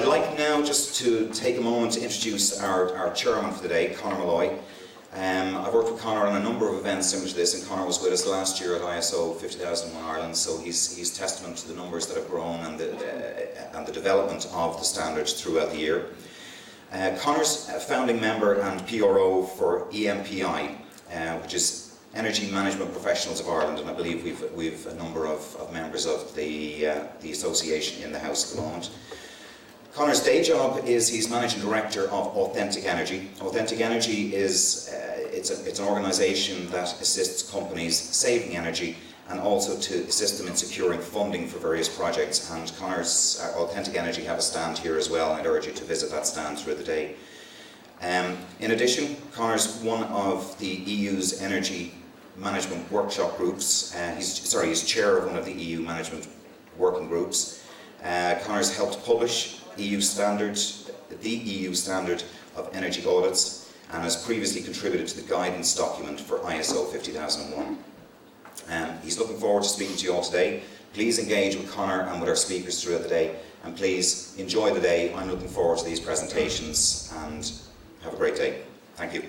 I'd like now just to take a moment to introduce our chairman for the day, Conor Molloy. I've worked with Conor on a number of events similar to this, and Conor was with us last year at ISO 50001 Ireland, so he's testament to the numbers that have grown and the development of the standards throughout the year. Conor's a founding member and PRO for EMPI, which is Energy Management Professionals of Ireland, and I believe we've a number of members of the association in the house at the moment. Conor's day job is he's Managing Director of Authentic Energy. Authentic Energy is it's an organisation that assists companies saving energy and also to assist them in securing funding for various projects. And Conor's Authentic Energy have a stand here as well, and I'd urge you to visit that stand through the day. In addition, Conor's one of the EU's energy management workshop groups. He's chair of one of the EU management working groups. Conor's helped publish the EU standard of energy audits, and has previously contributed to the guidance document for ISO 50001. He's looking forward to speaking to you all today. Please engage with Conor and with our speakers throughout the day, and please enjoy the day. I'm looking forward to these presentations, and have a great day. Thank you.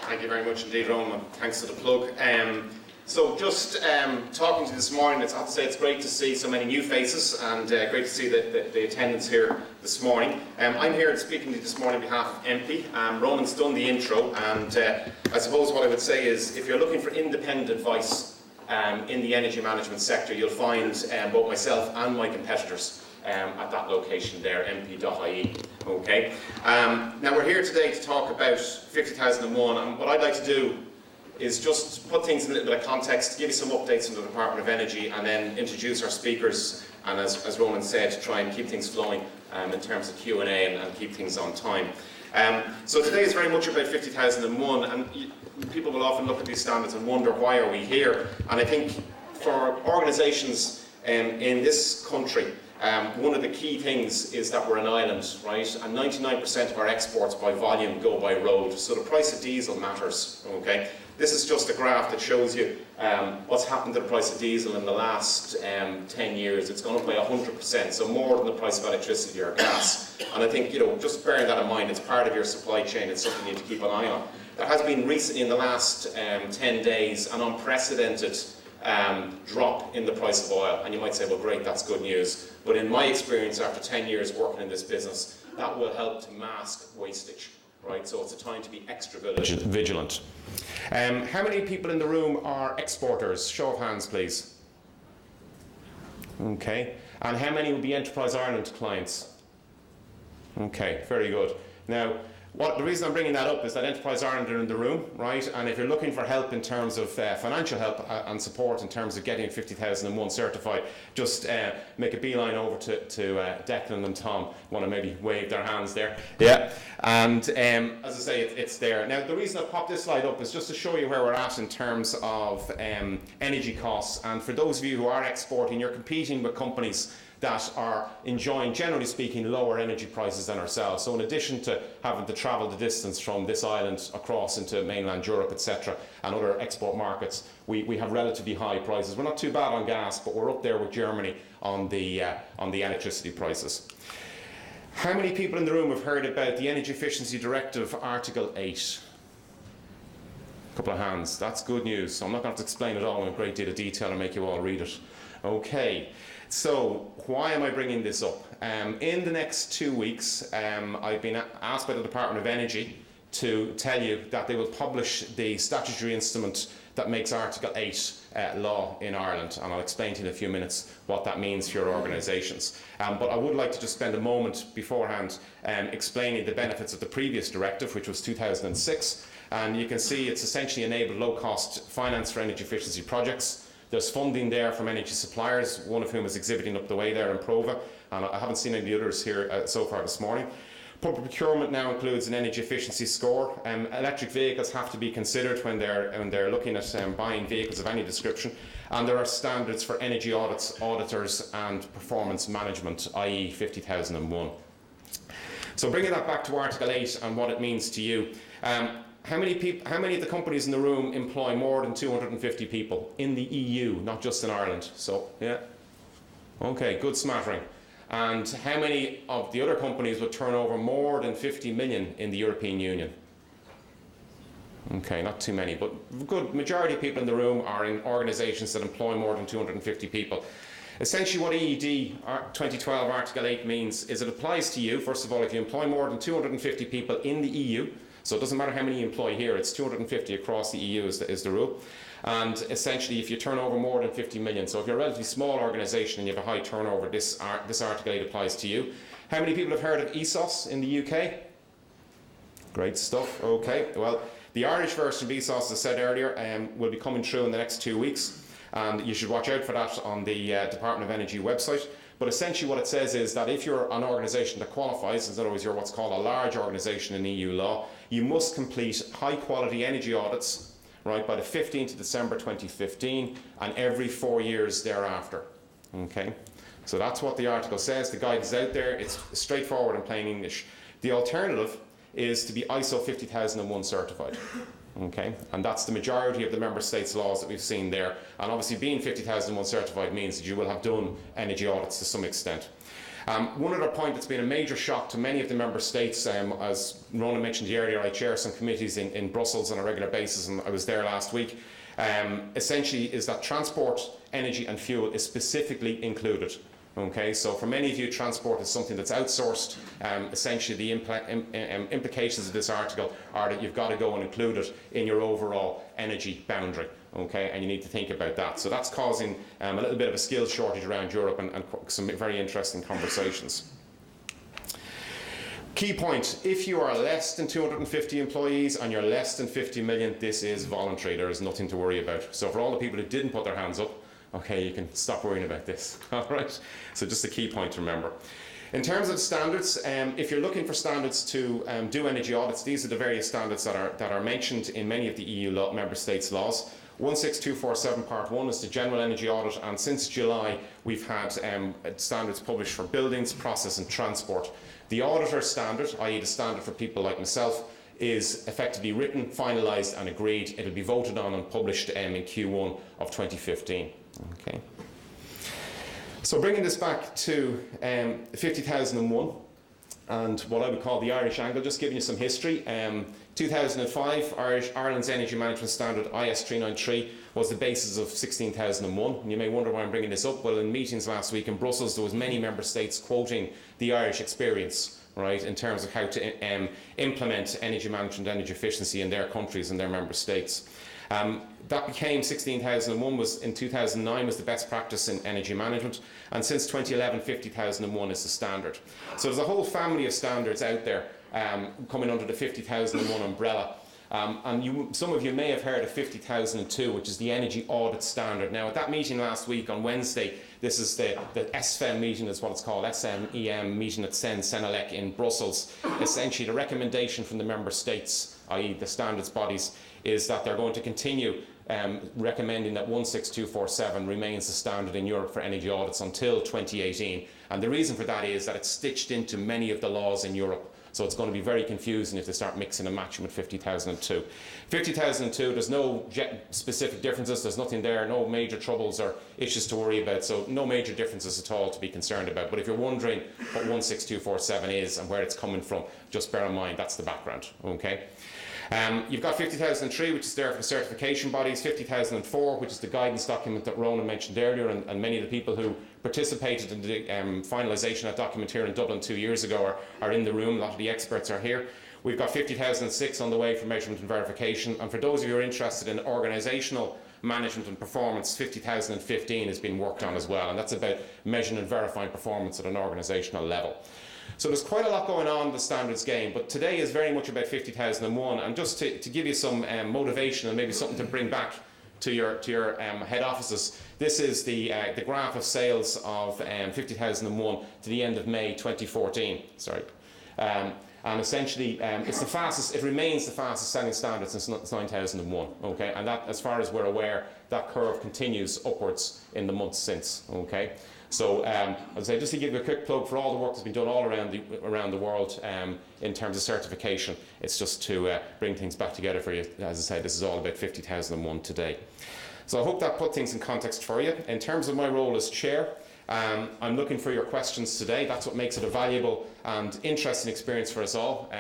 Thank you very much indeed, Roman. Thanks for the plug. So just talking to you this morning, I have to say it's great to see so many new faces, and great to see the attendance here this morning. I'm here speaking to you this morning on behalf of EMPI. Roman's done the intro, and I suppose what I would say is, if you're looking for independent advice in the energy management sector, you'll find both myself and my competitors at that location there, mp.ie. Okay. Now we're here today to talk about 50001, and what I'd like to do is just put things in a little bit of context, give you some updates on the Department of Energy, and then introduce our speakers, and as Roman said, try and keep things flowing in terms of Q&A and keep things on time. So today is very much about 50001, and people will often look at these standards and wonder, why are we here? And I think for organisations in this country, one of the key things is that we're an island, right? And 99% of our exports by volume go by road, so the price of diesel matters, okay? This is just a graph that shows you what's happened to the price of diesel in the last 10 years. It's gone up by 100%, so more than the price of electricity or gas. And I think, just bearing that in mind, it's part of your supply chain, it's something you need to keep an eye on. There has been recently, in the last 10 days, an unprecedented drop in the price of oil, and you might say, well, great, that's good news. But in my experience, after 10 years working in this business, that will help to mask wastage, right? So it's a time to be extra vigilant. How many people in the room are exporters? Show of hands, please. Okay. And how many will be Enterprise Ireland clients? Okay, very good. Now, the reason I'm bringing that up is that Enterprise Ireland are in the room, right? And if you're looking for help in terms of financial help and support in terms of getting 50001 certified, just make a beeline over to Declan and Tom. Want to maybe wave their hands there? Yeah. And as I say, it's there. Now, the reason I popped this slide up is just to show you where we're at in terms of energy costs. And for those of you who are exporting, you're competing with companies that are enjoying, generally speaking, lower energy prices than ourselves. So in addition to having to travel the distance from this island across into mainland Europe, etc., and other export markets, we have relatively high prices. We're not too bad on gas, but we're up there with Germany on the electricity prices. How many people in the room have heard about the Energy Efficiency Directive, Article 8? A couple of hands. That's good news. So I'm not going to have to explain it all in a great deal of detail and make you all read it. Okay. So, why am I bringing this up? In the next 2 weeks, I've been asked by the Department of Energy to tell you that they will publish the statutory instrument that makes Article 8 law in Ireland, and I'll explain to you in a few minutes what that means for your organisations. But I would like to just spend a moment beforehand explaining the benefits of the previous directive, which was 2006, and you can see it's essentially enabled low-cost finance for energy efficiency projects. There's funding there from energy suppliers, one of whom is exhibiting up the way there in Prova, and I haven't seen any of the others here so far this morning. Public procurement now includes an energy efficiency score. Electric vehicles have to be considered when they're looking at buying vehicles of any description, and there are standards for energy audits, auditors and performance management, i.e. 50001. So bringing that back to Article 8 and what it means to you. How many of the companies in the room employ more than 250 people in the EU, not just in Ireland? So, yeah, Okay, good smattering. And how many of the other companies would turn over more than 50 million in the European Union? Okay, not too many, but a good majority of people in the room are in organisations that employ more than 250 people. Essentially what EED 2012 Article 8 means is it applies to you, first of all, if you employ more than 250 people in the EU, so it doesn't matter how many you employ here, it's 250 across the EU is the rule. And essentially if you turn over more than 50 million, so if you're a relatively small organisation and you have a high turnover, this Article 8 applies to you. How many people have heard of ESOS in the UK? Great stuff, okay. Well, the Irish version of ESOS, as I said earlier, will be coming through in the next 2 weeks, and you should watch out for that on the Department of Energy website. But essentially what it says is that if you're an organisation that qualifies, in other words you're what's called a large organisation in EU law, you must complete high quality energy audits, right, by the 15th of December 2015 and every 4 years thereafter. Okay, so that's what the article says. The guidance is out there, it's straightforward in plain English. The alternative is to be ISO 50001 certified. Okay, and that's the majority of the member states' laws that we've seen there. And obviously being 50001 certified means that you will have done energy audits to some extent. One other point that's been a major shock to many of the member states, as Ronan mentioned earlier, I chair some committees in Brussels on a regular basis, and I was there last week, essentially is that transport, energy and fuel is specifically included. Okay, so for many of you, transport is something that's outsourced. Essentially, the implications of this article are that you've got to go and include it in your overall energy boundary. Okay, and you need to think about that. So that's causing a little bit of a skills shortage around Europe and some very interesting conversations. Key point, if you are less than 250 employees and you're less than 50 million, this is voluntary. There is nothing to worry about. So for all the people who didn't put their hands up, okay, you can stop worrying about this. All right, so just a key point to remember. In terms of standards, if you're looking for standards to do energy audits, these are the various standards that are mentioned in many of the EU member states' laws. 16247 Part 1 is the general energy audit, and since July we've had standards published for buildings, process and transport. The auditor standard, i.e. the standard for people like myself, is effectively written, finalised and agreed. It'll be voted on and published in Q1 of 2015. Okay. So bringing this back to 50001 and what I would call the Irish angle, just giving you some history. 2005, Ireland's Energy Management Standard IS 393 was the basis of 16001. And you may wonder why I'm bringing this up. Well, in meetings last week in Brussels, there was many member states quoting the Irish experience, right, in terms of how to implement energy management, energy efficiency in their countries and their member states. That became 16001 was in 2009 was the best practice in energy management, and since 2011 50001 is the standard. So there's a whole family of standards out there coming under the 50001 umbrella. And some of you may have heard of 50002, which is the energy audit standard. Now at that meeting last week on Wednesday, this is the SFEM meeting, is what it's called, SMEM meeting at Senelec in Brussels. Essentially the recommendation from the member states, i.e. the standards bodies, is that they're going to continue recommending that 16247 remains the standard in Europe for energy audits until 2018. And the reason for that is that it's stitched into many of the laws in Europe. So it's going to be very confusing if they start mixing and matching with 50002. 50002, there's no specific differences, there's nothing there, no major troubles or issues to worry about, so no major differences at all to be concerned about. But if you're wondering what 16247 is and where it's coming from, just bear in mind that's the background, okay? You've got 50003, which is there for the certification bodies, 50004, which is the guidance document that Ronan mentioned earlier, and many of the people who participated in the finalisation of that document here in Dublin 2 years ago are in the room. A lot of the experts are here. We've got 50006 on the way for measurement and verification, and for those of you who are interested in organisational management and performance, 50015 is being worked on as well, and that's about measuring and verifying performance at an organisational level. So there's quite a lot going on in the standards game, but today is very much about 50001, and just to give you some motivation and maybe something to bring back to your head offices, this is the graph of sales of 50001 to the end of May 2014. Sorry. And essentially, it's the fastest. It remains the fastest selling standard since 9001. Okay, and that, as far as we're aware, that curve continues upwards in the months since. Okay, so as I say, just to give you a quick plug for all the work that's been done all around the world in terms of certification. It's just to bring things back together for you. As I said, this is all about 50001 today. So I hope that put things in context for you. In terms of my role as chair, I'm looking for your questions today. That's what makes it a valuable and interesting experience for us all,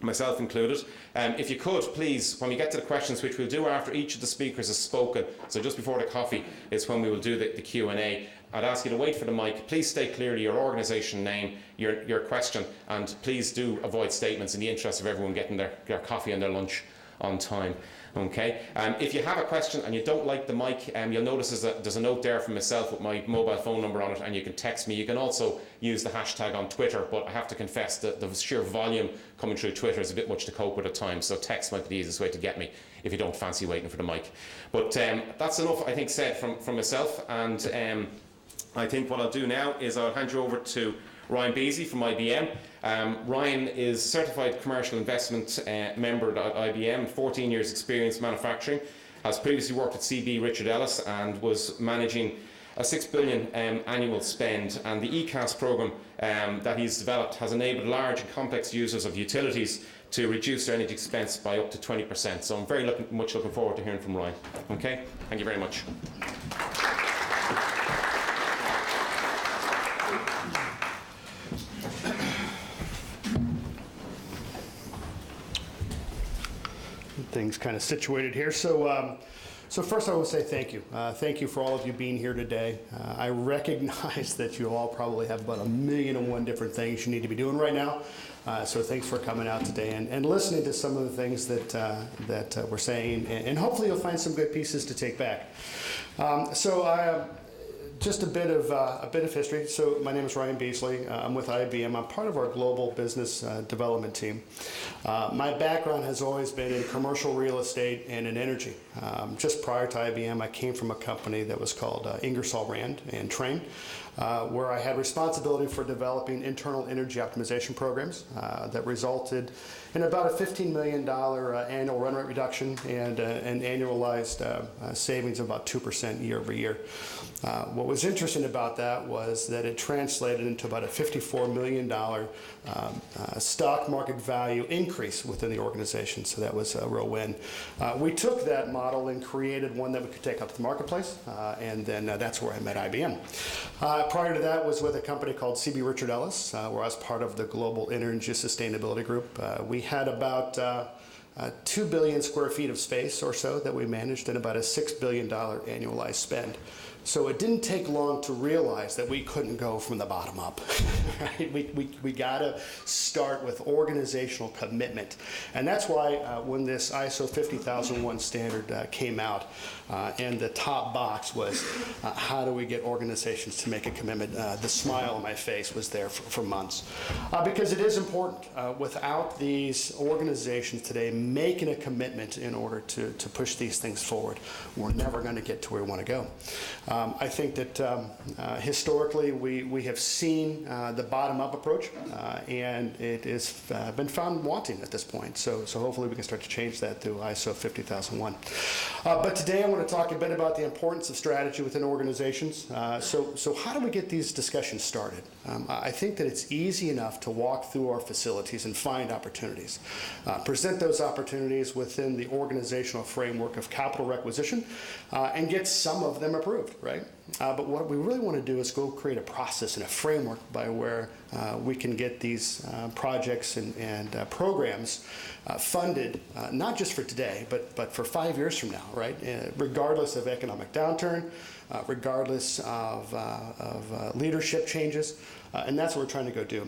myself included. If you could, please, when we get to the questions, which we'll do after each of the speakers has spoken, so just before the coffee is when we will do the Q&A, I'd ask you to wait for the mic. Please state clearly your organisation name, your question, and please do avoid statements in the interest of everyone getting their coffee and their lunch on time. Okay. If you have a question and you don't like the mic, you'll notice there's a note there from myself with my mobile phone number on it, and you can text me. You can also use the hashtag on Twitter, but I have to confess that the sheer volume coming through Twitter is a bit much to cope with at times, so text might be the easiest way to get me if you don't fancy waiting for the mic. But that's enough, I think, said from myself, and I think what I'll do now is I'll hand you over to Ryan Beesley from IBM. Ryan is certified commercial investment member at IBM, 14 years experience manufacturing, has previously worked at CB Richard Ellis and was managing a $6 billion annual spend, and the ECAS program that he's developed has enabled large and complex users of utilities to reduce their energy expense by up to 20%. So I'm very much looking forward to hearing from Ryan. Okay, thank you very much. Things kind of situated here. So first I will say thank you. Thank you for all of you being here today. I recognize that you all probably have about 1,000,001 different things you need to be doing right now. So thanks for coming out today and listening to some of the things that we're saying, and hopefully you'll find some good pieces to take back. Just a bit of history. So my name is Ryan Beesley. I'm with IBM. I'm part of our global business development team. My background has always been in commercial real estate and in energy. Just prior to IBM, I came from a company that was called Ingersoll Rand and Train, where I had responsibility for developing internal energy optimization programs that resulted in about a $15 million annual run rate reduction and an annualized savings of about 2% year over year. What was interesting about that was that it translated into about a $54 million stock market value increase within the organization, so that was a real win. We took that model and created one that we could take up to the marketplace, and then that's where I met IBM. Prior to that was with a company called CB Richard Ellis, where I was part of the Global Energy Sustainability Group. We had about 2 billion square feet of space or so that we managed and about a $6 billion annualized spend. So it didn't take long to realize that we couldn't go from the bottom up. Right? We got to start with organizational commitment. And that's why when this ISO 50001 standard came out, and the top box was how do we get organizations to make a commitment, the smile on my face was there for months. Because it is important. Without these organizations today making a commitment in order to push these things forward, we're never going to get to where we want to go. I think that historically we have seen the bottom-up approach, and it has been found wanting at this point. So hopefully we can start to change that through ISO 50001. But today I want to talk a bit about the importance of strategy within organizations. So how do we get these discussions started? I think that it's easy enough to walk through our facilities and find opportunities, present those opportunities within the organizational framework of capital requisition, and get some of them approved, right? But what we really want to do is go create a process and a framework by where we can get these projects and programs funded, not just for today, but for 5 years from now, right? Regardless of economic downturn, regardless of leadership changes, and that's what we're trying to go do.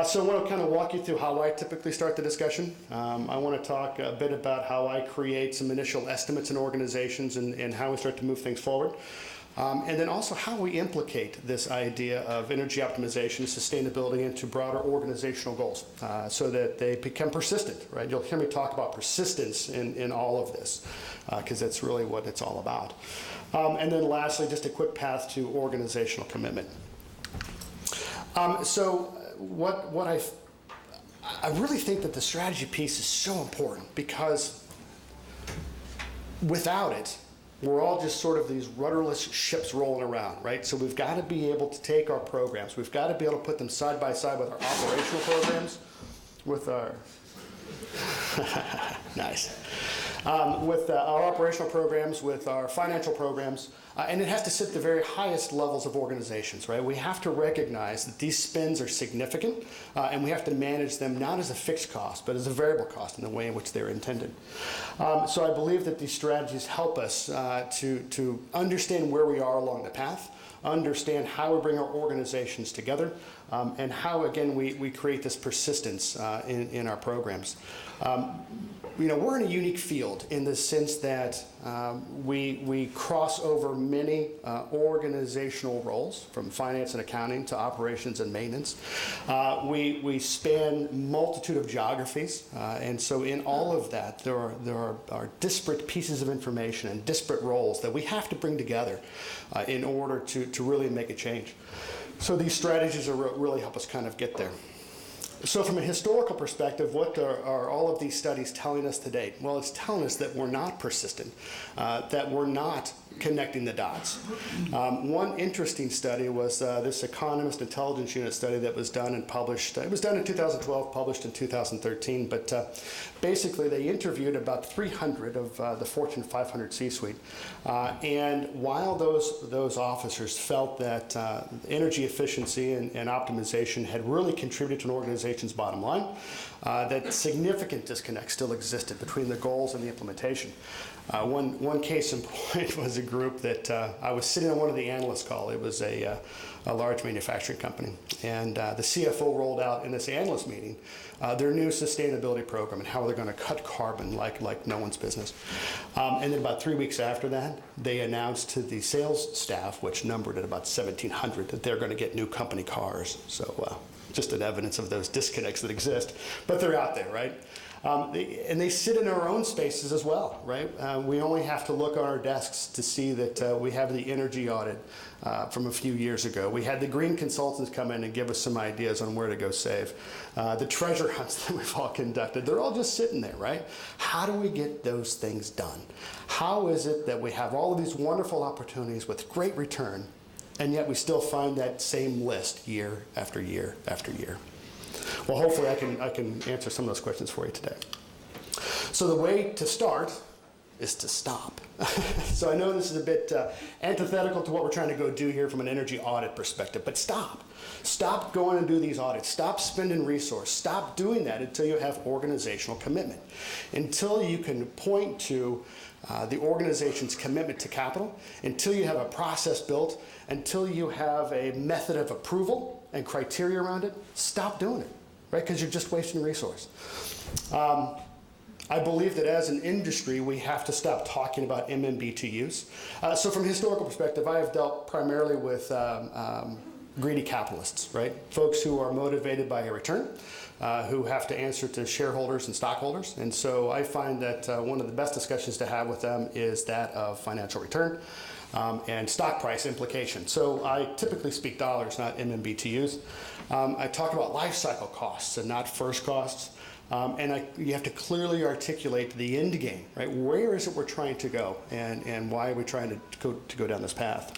So I want to kind of walk you through how I typically start the discussion. I want to talk a bit about how I create some initial estimates in organizations and how we start to move things forward. And then also how we implicate this idea of energy optimization, sustainability into broader organizational goals so that they become persistent, right? You'll hear me talk about persistence in all of this because that's really what it's all about. And then lastly, just a quick path to organizational commitment. So what I really think that the strategy piece is so important because without it, we're all just sort of these rudderless ships rolling around, right? So we've got to be able to take our programs. We've got to be able to put them side by side with our operational programs, with our nice, with our operational programs, with our financial programs, And it has to sit at the very highest levels of organizations, right? We have to recognize that these spends are significant, and we have to manage them not as a fixed cost, but as a variable cost in the way in which they're intended. So I believe that these strategies help us to understand where we are along the path, understand how we bring our organizations together, and how, again, we create this persistence in our programs. We're in a unique field in the sense that we cross over many organizational roles, from finance and accounting to operations and maintenance. We span multitude of geographies, and so in all of that, there are disparate pieces of information and disparate roles that we have to bring together in order to really make a change. So these strategies really help us kind of get there. So from a historical perspective, what are all of these studies telling us to date? Well, it's telling us that we're not persistent, that we're not connecting the dots. One interesting study was this Economist Intelligence Unit study that was done and published. It was done in 2012, published in 2013, but basically they interviewed about 300 of the Fortune 500 C-suite. And while those officers felt that energy efficiency and optimization had really contributed to an organization's bottom line, that significant disconnect still existed between the goals and the implementation. One case in point was a group that I was sitting on one of the analyst call. It was a large manufacturing company, and the CFO rolled out in this analyst meeting their new sustainability program and how they're going to cut carbon like no one's business. And then about 3 weeks after that, they announced to the sales staff, which numbered at about 1,700, that they're going to get new company cars. So just an evidence of those disconnects that exist, but they're out there, right? And they sit in our own spaces as well, right? We only have to look on our desks to see that we have the energy audit from a few years ago. We had the green consultants come in and give us some ideas on where to go save. The treasure hunts that we've all conducted, they're all just sitting there, right? How do we get those things done? How is it that we have all of these wonderful opportunities with great return, and yet we still find that same list year after year after year? Well, hopefully I can answer some of those questions for you today. So the way to start is to stop. So I know this is a bit antithetical to what we're trying to go do here from an energy audit perspective, but stop. Stop going and do these audits. Stop spending resource. Stop doing that until you have organizational commitment. Until you can point to the organization's commitment to capital, until you have a process built, until you have a method of approval and criteria around it, stop doing it, right? Because you're just wasting resource. I believe that as an industry, we have to stop talking about MMBTUs. So from a historical perspective, I have dealt primarily with greedy capitalists, right? Folks who are motivated by a return, who have to answer to shareholders and stockholders. And so I find that one of the best discussions to have with them is that of financial return and stock price implication. So I typically speak dollars, not MMBTUs. I talk about life cycle costs and not first costs. And you have to clearly articulate the end game, right? Where is it we're trying to go, and why are we trying to go down this path?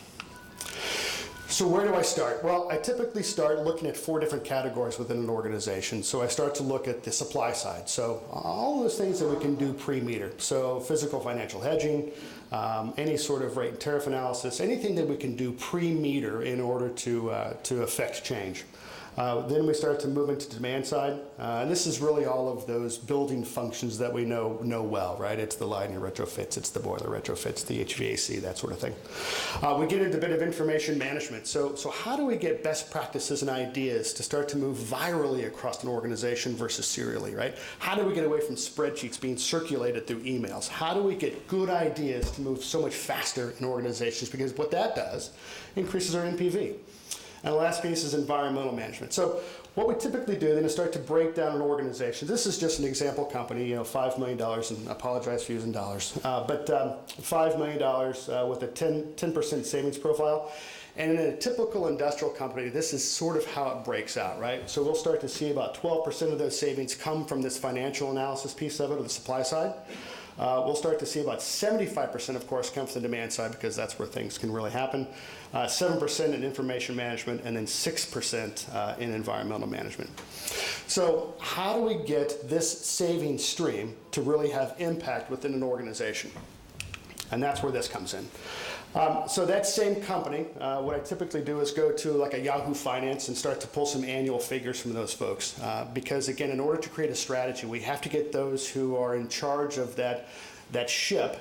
So where do I start? Well, I typically start looking at 4 different categories within an organization. So I start to look at the supply side. So all those things that we can do pre-meter. So physical financial hedging, any sort of rate and tariff analysis, anything that we can do pre-meter in order to affect change. Then we start to move into the demand side. And this is really all of those building functions that we know well, right? It's the lighting retrofits, it's the boiler retrofits, the HVAC, that sort of thing. We get into a bit of information management. So how do we get best practices and ideas to start to move virally across an organization versus serially, right? How do we get away from spreadsheets being circulated through emails? How do we get good ideas to move so much faster in organizations? Because what that does increases our NPV. And the last piece is environmental management. So what we typically do then is start to break down an organization. This is just an example company, $5 million, and I apologize for using dollars, but $5 million with a 10% savings profile. And in a typical industrial company, this is sort of how it breaks out, right? So we'll start to see about 12% of those savings come from this financial analysis piece of it, or the supply side. We'll start to see about 75%, of course, come from the demand side, because that's where things can really happen. 7% in information management, and then 6% in environmental management. So how do we get this saving stream to really have impact within an organization? And that's where this comes in. So that same company, what I typically do is go to like a Yahoo Finance and start to pull some annual figures from those folks. Because again, in order to create a strategy, we have to get those who are in charge of that ship.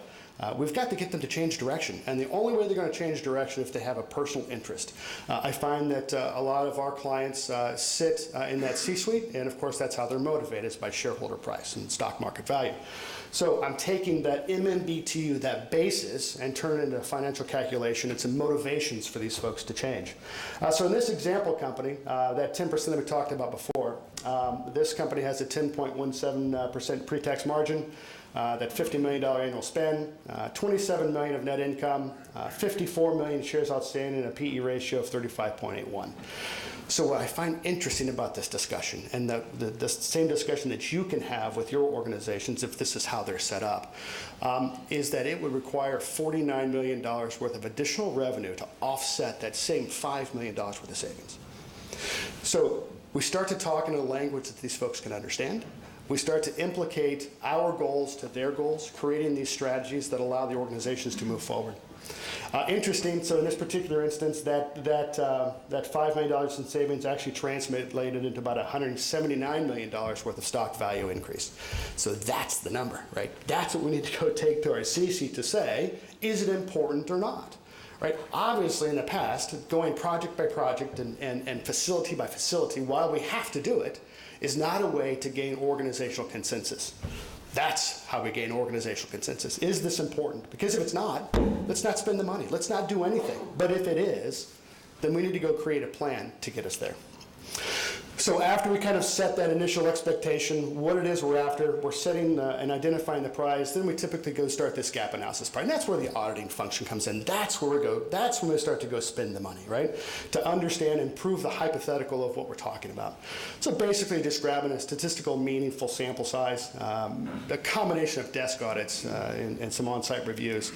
We've got to get them to change direction, and the only way they're going to change direction is if they have a personal interest. I find that a lot of our clients sit in that C-suite, and of course that's how they're motivated, is by shareholder price and stock market value. So I'm taking that MMBTU, that basis, and turn it into a financial calculation and some motivations for these folks to change. So in this example company, that 10% that we talked about before, this company has a 10.17% pre-tax margin, that $50 million annual spend, $27 million of net income, 54 million shares outstanding, and a PE ratio of 35.81. So what I find interesting about this discussion, and the same discussion that you can have with your organizations if this is how they're set up, is that it would require $49 million worth of additional revenue to offset that same $5 million worth of savings. So we start to talk in a language that these folks can understand. We start to implicate our goals to their goals, creating these strategies that allow the organizations to move forward. Interesting, so in this particular instance, that $5 million in savings actually translated into about $179 million worth of stock value increase. So that's the number, right? That's what we need to go take to our C-suite to say, is it important or not? Right? Obviously, in the past, going project by project and facility by facility, while we have to do it, is not a way to gain organizational consensus. That's how we gain organizational consensus. Is this important? Because if it's not, let's not spend the money. Let's not do anything. But if it is, then we need to go create a plan to get us there. So after we kind of set that initial expectation, what it is we're after, we're setting and identifying the prize, then we typically go start this gap analysis part. And that's where the auditing function comes in. That's where we go. That's when we start to go spend the money, right? To understand and prove the hypothetical of what we're talking about. So basically just grabbing a statistical meaningful sample size, a combination of desk audits and some on-site reviews.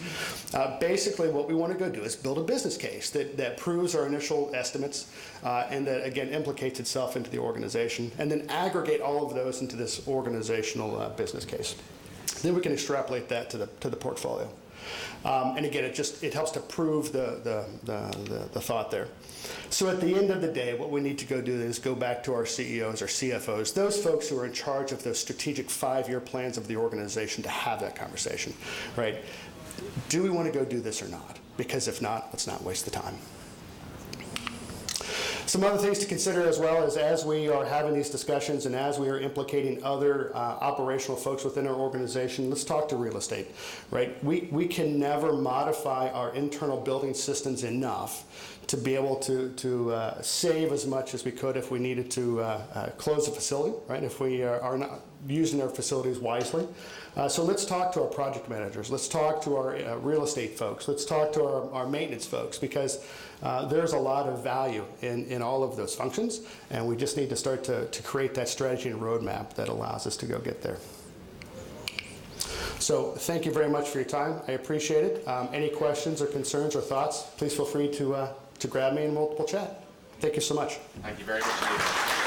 Basically what we want to go do is build a business case that proves our initial estimates and that, again, implicates itself into the organization, and then aggregate all of those into this organizational business case. Then we can extrapolate that to the portfolio. And again, it helps to prove the thought there. So at the end of the day, what we need to go do is go back to our CEOs or CFOs, those folks who are in charge of those strategic 5-year plans of the organization, to have that conversation, right? Do we want to go do this or not? Because if not, let's not waste the time. Some other things to consider as well is, as we are having these discussions and as we are implicating other operational folks within our organization, let's talk to real estate, right? We can never modify our internal building systems enough to be able to save as much as we could if we needed to close a facility, right? If we are not using our facilities wisely. So let's talk to our project managers. Let's talk to our real estate folks. Let's talk to our maintenance folks, because there's a lot of value in all of those functions, and we just need to start to create that strategy and roadmap that allows us to go get there. So thank you very much for your time. I appreciate it. Any questions or concerns or thoughts, please feel free to grab me and we'll chat. Thank you so much. Thank you very much indeed.